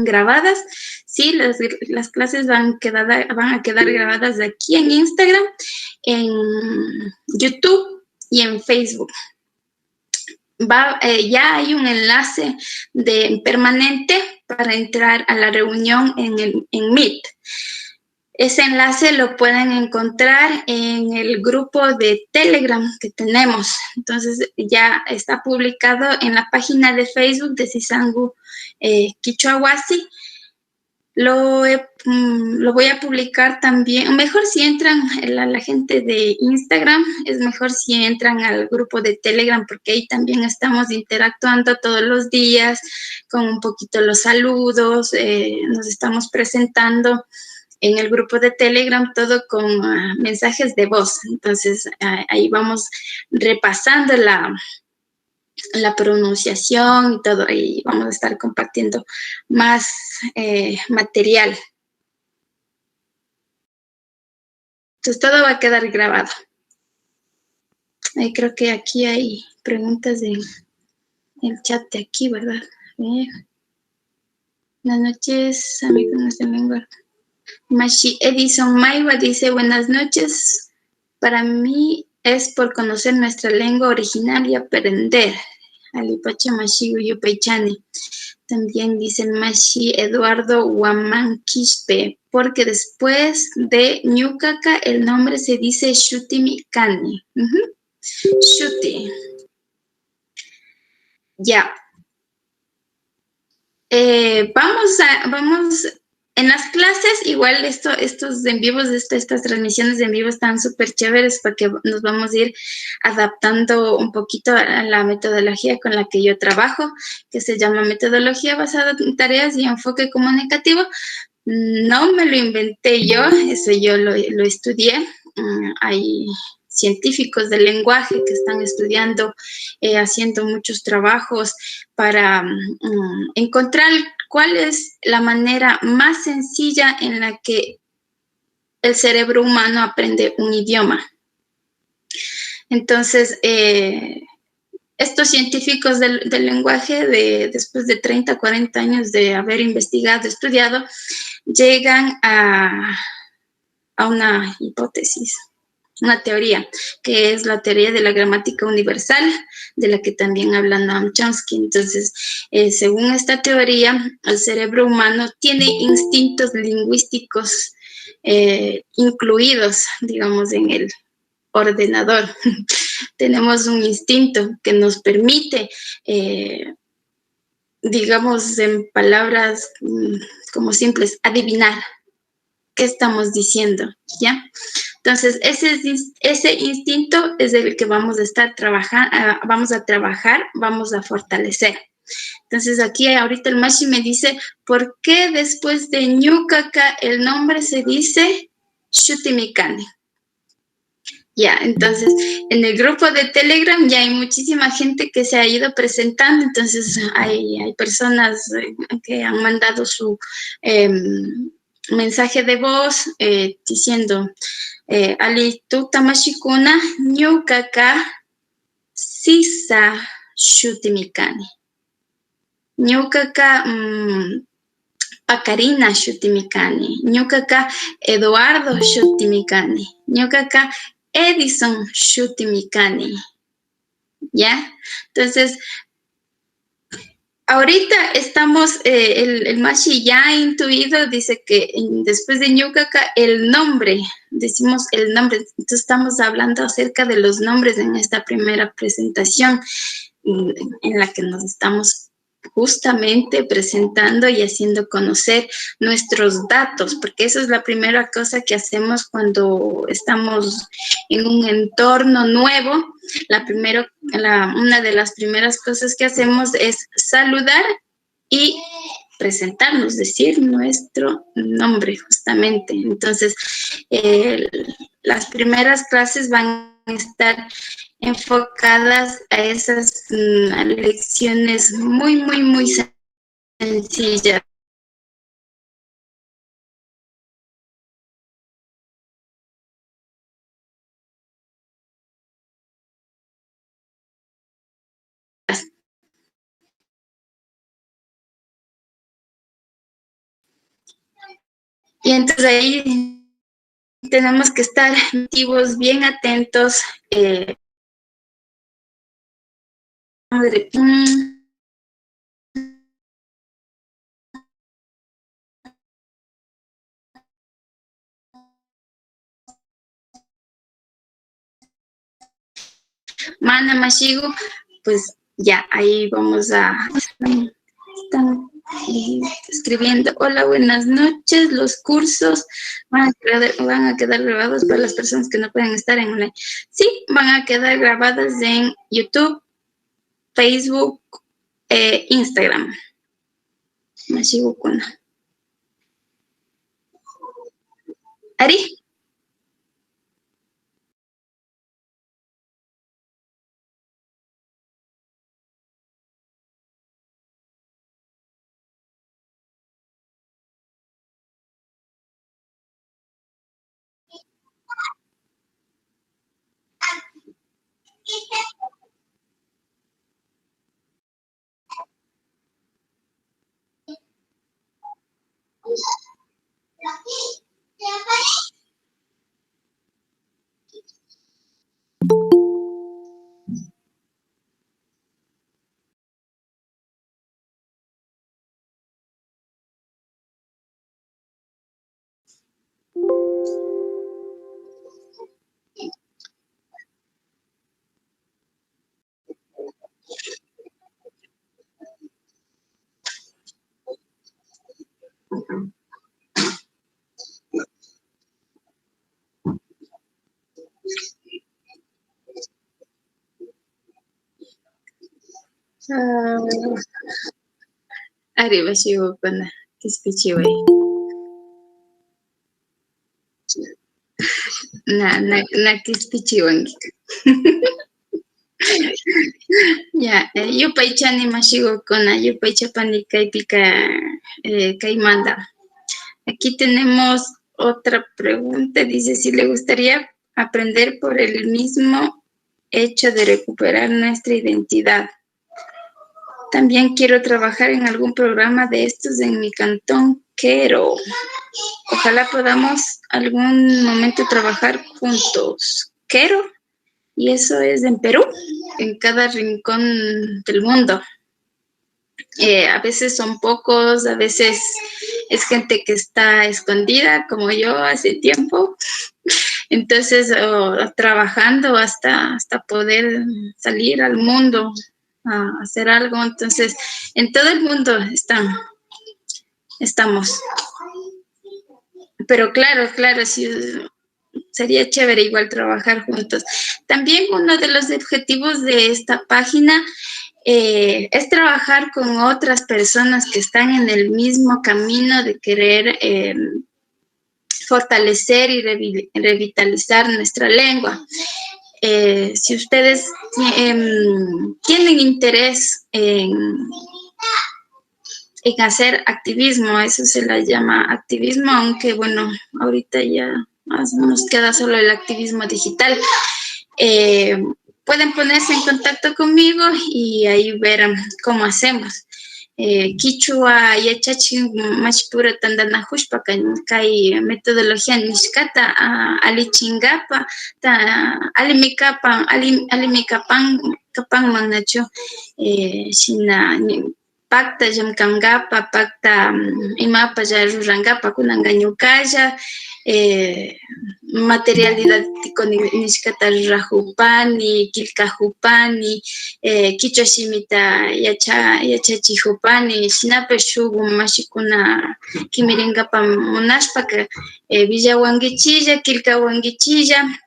grabadas. Sí, las clases van a quedar grabadas aquí en Instagram, en YouTube y en Facebook. Ya hay un enlace permanente para entrar a la reunión en Meet. Ese enlace lo pueden encontrar en el grupo de Telegram que tenemos. Entonces, ya está publicado en la página de Facebook de Sisangu Quichuahuasi. Lo voy a publicar también. Mejor si entran la gente de Instagram, es mejor si entran al grupo de Telegram, porque ahí también estamos interactuando todos los días con un poquito los saludos, nos estamos presentando en el grupo de Telegram, todo con mensajes de voz. Entonces, ahí vamos repasando la pronunciación y todo, y vamos a estar compartiendo más material. Entonces, todo va a quedar grabado. Creo que aquí hay preguntas en el chat de aquí, ¿verdad? Buenas noches, amigos de lengua. Mashi Edison Maiwa dice, buenas noches. Para mí es por conocer nuestra lengua original y aprender. Alipacha Mashi Uyupechani. También dice Mashi Eduardo Huamanquispe, porque después de Ñucaca el nombre se dice Shutimicani. Shuti. Ya. Vamos en las clases, igual estos en vivos, estas transmisiones en vivo están súper chéveres porque nos vamos a ir adaptando un poquito a la metodología con la que yo trabajo, que se llama metodología basada en tareas y enfoque comunicativo. No me lo inventé yo, eso yo lo estudié. Hay científicos del lenguaje que están estudiando, haciendo muchos trabajos para encontrar cuál es la manera más sencilla en la que el cerebro humano aprende un idioma. Entonces, estos científicos del lenguaje, después de 30, 40 años de haber investigado, estudiado, llegan a una hipótesis, una teoría, que es la teoría de la gramática universal, de la que también habla Noam Chomsky. Entonces, según esta teoría, el cerebro humano tiene instintos lingüísticos incluidos, digamos, en el ordenador. Tenemos un instinto que nos permite, digamos, en palabras como simples, adivinar qué estamos diciendo, ¿ya? Entonces, ese instinto es el que vamos a estar trabajando, vamos a fortalecer. Entonces, aquí ahorita el Mashi me dice, ¿por qué después de Ñucaca el nombre se dice Shutimicani? Ya, entonces, en el grupo de Telegram ya hay muchísima gente que se ha ido presentando, entonces hay personas que han mandado su mensaje de voz diciendo, Ali tu tamashikuna ñukaka sisa shutimikani. Ñukaka Pacarina shutimikani. Ñukaka Eduardo shutimikani. Ñukaka Edison shutimikani. ¿Ya? Entonces, ahorita estamos, el Mashi ya ha intuido, dice que después de Ñucaca, el nombre, decimos el nombre, entonces estamos hablando acerca de los nombres en esta primera presentación en la que nos estamos justamente presentando y haciendo conocer nuestros datos, porque eso es la primera cosa que hacemos cuando estamos en un entorno nuevo. Una de las primeras cosas que hacemos es saludar y presentarnos, decir nuestro nombre justamente. Entonces, las primeras clases van a estar enfocadas a esas lecciones muy, muy, muy sencillas. Y entonces ahí tenemos que estar activos, bien atentos. Mana Mashigo, pues ya ahí vamos a... Están escribiendo, hola, buenas noches, los cursos van a quedar grabados para las personas que no pueden estar en online. Sí, van a quedar grabadas en YouTube, Facebook, Instagram. Mashigo Kuna. Ari. Ari Mashigo Kuna. Kispichiwe. Na kispichiwan. Ya, yupaychani Mashigokuna, yupaychapani kaypika kaymanta. Aquí tenemos otra pregunta, dice si le gustaría aprender por el mismo hecho de recuperar nuestra identidad. También quiero trabajar en algún programa de estos en mi cantón, Quero. Ojalá podamos algún momento trabajar juntos. Quero, y eso es en Perú, en cada rincón del mundo. A veces son pocos, a veces es gente que está escondida, como yo hace tiempo. Entonces, trabajando hasta poder salir al mundo a hacer algo. Entonces, en todo el mundo estamos. Pero claro, sí, sería chévere igual trabajar juntos. También uno de los objetivos de esta página es trabajar con otras personas que están en el mismo camino de querer fortalecer y revitalizar nuestra lengua. Si ustedes tienen interés en hacer activismo, eso se le llama activismo, aunque bueno, ahorita ya nos queda solo el activismo digital. Pueden ponerse en contacto conmigo y ahí verán cómo hacemos. Quichua yachachi machipura tandanahushpa kay metodología nishkata alichingapa alimikapan manachu shina pacta llamkangapa pacta imapa ya rurangapa kunanga ñukalla materialidad nishkata rurajupani kilkajupani quichua shimita yachachijupani shinape shuk mashikuna kimiringapa munashpaka villawanguichilla kilkawanguichilla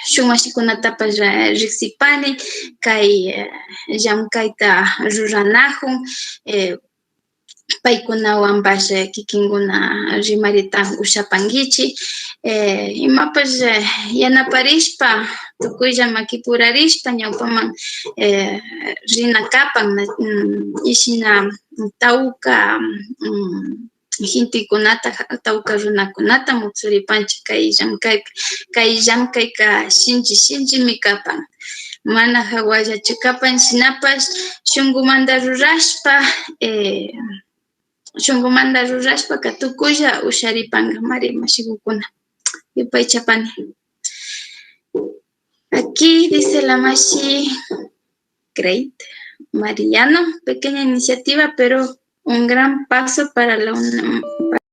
shuk mashikunatapas riksipani kay llamkayta ruranajun paykunawanpas kikinkuna rimarita ushapankichik imapas yanaparishpa tukuylla makipurarishpa ñawpaman rina kapan ishina tawka jintikunata tawka runakunata mutsuripanchik kay llamkayka shinchimi kapan mana hawallachu kapan shinapas shunkumanta rurashpa shunqumanta rurashpa katukulla usharipanqa María mashikukuna. Yupay chapani. Aquí dice la Mashi, great, Mariano, pequeña iniciativa, pero un gran paso para la